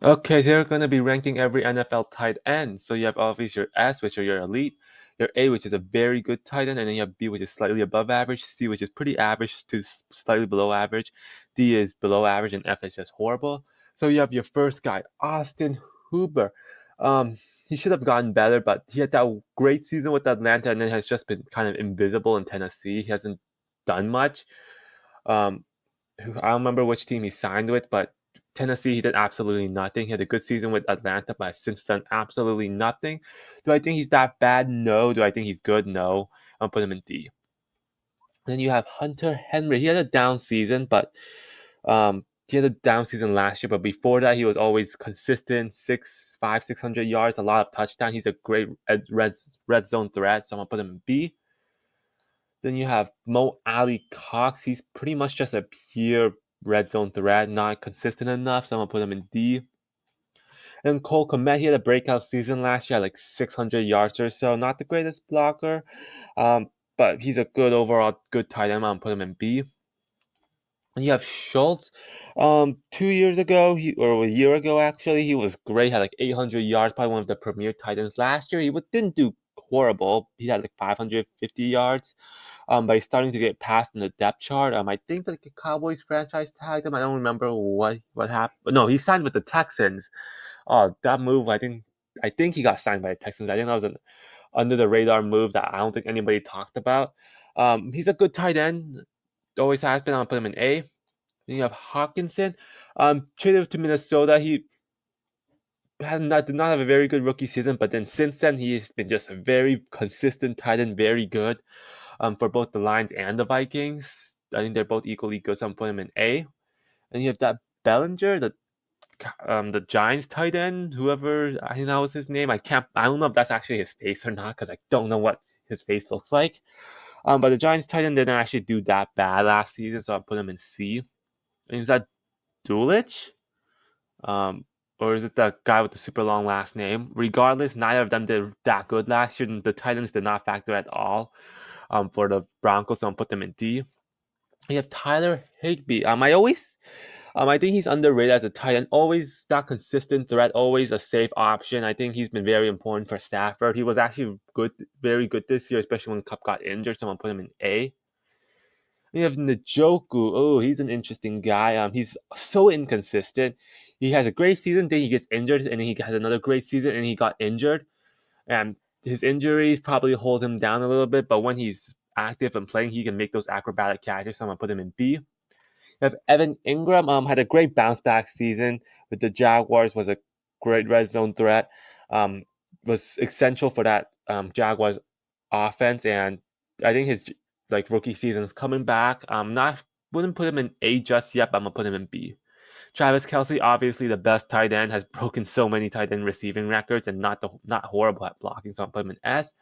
Okay, they're going to be ranking every NFL tight end. So you have obviously your S, which are your elite, your A, which is a very good tight end, and then you have B, which is slightly above average, C, which is pretty average to slightly below average, D is below average, and F is just horrible. So you have your first guy, Austin Hooper. Um, he should have gotten better, but he had that great season with Atlanta, and then has just been kind of invisible in Tennessee. He hasn't done much. Um, I don't remember which team he signed with, but Tennessee, he did absolutely nothing. He had a good season with Atlanta, but has since done absolutely nothing. Do I think he's that bad? No. Do I think he's good? No. I'll put him in D. Then you have Hunter Henry. He had a down season, but he had a down season last year. But before that, he was always consistent, 600 yards, a lot of touchdowns. He's a great red zone threat, so I'm gonna put him in B. Then you have Mo Ali Cox. He's pretty much just a pure red zone threat, not consistent enough, so I'm gonna put him in D. And Cole Kmet, he had a breakout season last year, like 600 yards or so. Not the greatest blocker, but he's a good overall good tight end. I'm gonna put him in B. And you have Schultz. 2 years ago, or a year ago actually, he was great. Had like 800 yards, probably one of the premier tight ends last year. He didn't do horrible. He had like 550 yards. But he's starting to get passed in the depth chart. I think like the Cowboys franchise tagged him. I don't remember what happened. No, he signed with the Texans. Oh, that move! I think he got signed by the Texans. I think that was an under the radar move that I don't think anybody talked about. He's a good tight end. Always has been. I'll put him in A. Then you have Hawkinson. Traded to Minnesota. He did not have a very good rookie season, but then since then he's been just a very consistent tight end, very good. For both the Lions and the Vikings. I think they're both equally good, so I'm putting him in A. And you have that Bellinger, the Giants tight end, whoever I think that was his name. I don't know if that's actually his face or not because I don't know what his face looks like. But the Giants tight end didn't actually do that bad last season, so I put him in C. And is that Dulich? Um, or is it the guy with the super long last name? Regardless, neither of them did that good last year. And the Titans did not factor at all for the Broncos, so I'm put them in D. You have Tyler Higbee. I think he's underrated as a tight end. Always that consistent threat, always a safe option. I think he's been very important for Stafford. He was actually good, very good this year, especially when Cup got injured. So I'm gonna put him in A. You have Njoku. Oh, he's an interesting guy. He's so inconsistent. He has a great season, then he gets injured, and then he has another great season, and he got injured. And his injuries probably hold him down a little bit, but when he's active and playing, he can make those acrobatic catches. So I'm gonna put him in B. You have Evan Ingram. Had a great bounce back season with the Jaguars. Was a great red zone threat. Was essential for that Jaguars offense, and I think his like rookie season is coming back. Not wouldn't put him in A just yet, but I'm gonna put him in B. Travis Kelce, obviously the best tight end, has broken so many tight end receiving records and not horrible at blocking, so I'm putting him in S.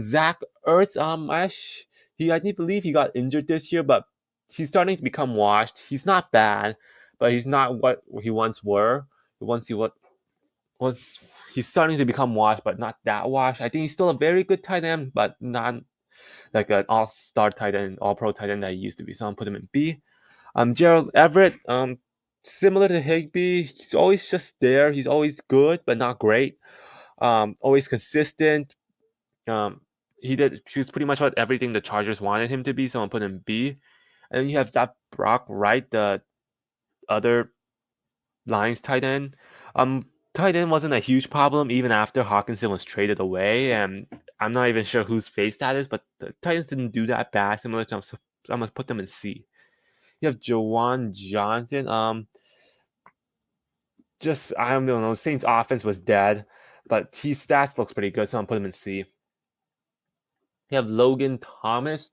Zach Ertz, I didn't believe he got injured this year, but he's starting to become washed. He's not bad, but he's not what he once were. Once he what was he's starting to become washed, but not that washed. I think he's still a very good tight end, but not like an all-star tight end, all-pro tight end that he used to be. So I'm putting him in B. Gerald Everett, similar to Higby, he's always just there. He's always good, but not great. Always consistent. Um, he was pretty much what everything the Chargers wanted him to be. So I'm putting him B. And then you have that Brock Wright, the other Lions tight end. Tight end wasn't a huge problem even after Hawkinson was traded away, and I'm not even sure whose face that is, but the Titans didn't do that bad. Similar to, so I'm gonna put them in C. You have Jawan Johnson. Just I don't know. Saints offense was dead, but his stats looks pretty good, so I'm putting him in C. You have Logan Thomas.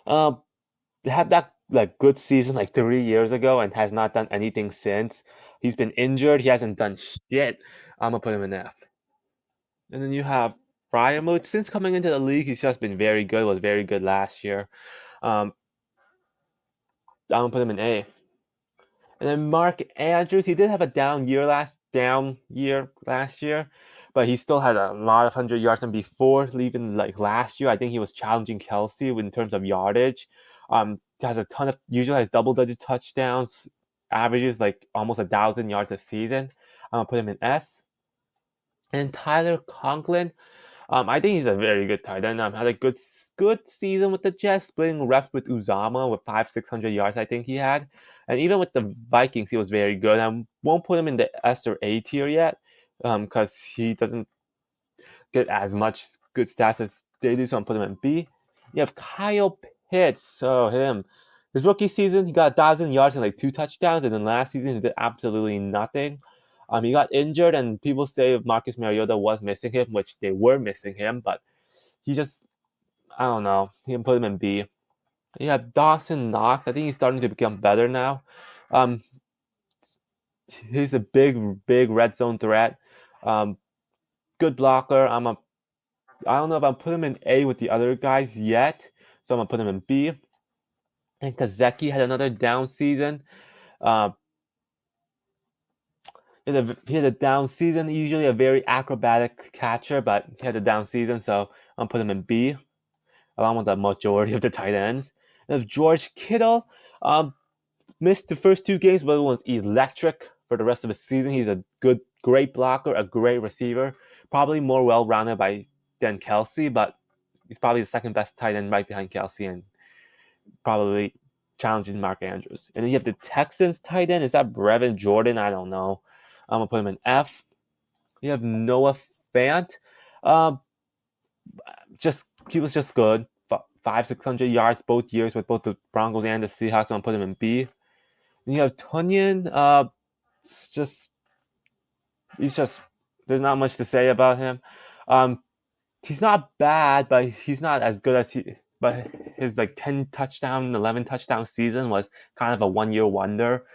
Um, had that like good season like 3 years ago and has not done anything since. He's been injured. He hasn't done shit. I'm gonna put him in F. And then you have Fryermuth. Since coming into the league, he's just been very good. Was very good last year. Um, I'm gonna put him in A. And then Mark Andrews, he did have a down year last year, but he still had a lot of 100 yards. And before leaving, like last year, I think he was challenging Kelsey in terms of yardage. Has a ton of usually has double-digit touchdowns. averages like almost 1,000 yards a season. I'm gonna put him in S. And Tyler Conklin, I think he's a very good tight end. Had a good season with the Jets, splitting reps with Uzama with 600 yards. I think he had, and even with the Vikings, he was very good. I won't put him in the S or A tier yet, because he doesn't get as much good stats as they do. So I'm putting him in B. You have Kyle Pitts. So him, his rookie season, he got 1,000 yards and like 2 touchdowns, and then last season he did absolutely nothing. He got injured, and people say Marcus Mariota was missing him, which they were missing him, but he just, I don't know. You can put him in B. You have Dawson Knox. I think he's starting to become better now. Um, he's a big red zone threat. Good blocker. I don't know if I'll put him in A with the other guys yet, so I'm gonna put him in B. And Kazeki had another down season. He had a down season. Usually a very acrobatic catcher, but he had a down season, so I'm gonna put him in B, along with the majority of the tight ends. And if George Kittle, missed the first 2 games, but was electric for the rest of the season. He's a great blocker, a great receiver, probably more well-rounded than Kelce, but he's probably the second best tight end right behind Kelce and probably challenging Mark Andrews. And then you have the Texans tight end. Is that Brevin Jordan? I don't know. I'm gonna put him in F. You have Noah Fant. He was just good. 600 yards both years with both the Broncos and the Seahawks. So I'm gonna put him in B. And you have Tonyan. He's just there's not much to say about him. He's not bad, but he's not as good as but his like 10 touchdown, 11 touchdown season was kind of a 1-year wonder.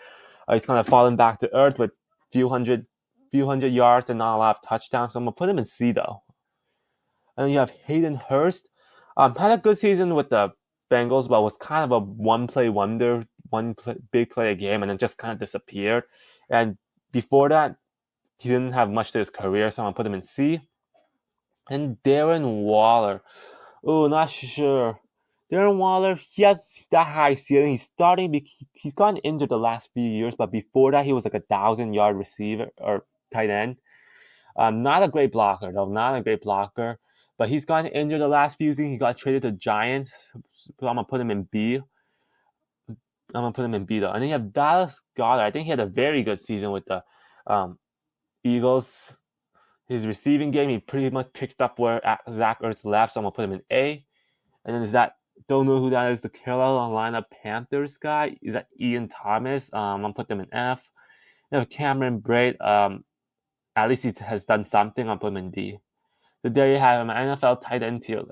He's kind of fallen back to earth with few hundred yards and not a lot of touchdowns. So I'm gonna put him in C though. And then you have Hayden Hurst. Had a good season with the Bengals, but was kind of a one-play wonder, big play a game, and then just kind of disappeared. And before that, he didn't have much to his career, so I'm gonna put him in C. And Darren Waller. Oh, not sure. Darren Waller, he has that high ceiling. He's gotten injured the last few years, but before that, he was like 1,000-yard receiver or tight end. Not a great blocker, though. Not a great blocker. But he's gotten injured the last few seasons. He got traded to Giants. So I'm going to put him in B. Though. And then you have Dallas Goedert. I think he had a very good season with the Eagles. His receiving game, he pretty much picked up where Zach Ertz left, so I'm going to put him in A. And then don't know who that is, the Carolina Panthers guy. Is that Ian Thomas? I'm going to put them in F. Then Cameron Brate, at least he has done something. I'll put him in D. So there you have him, NFL tight end tier list.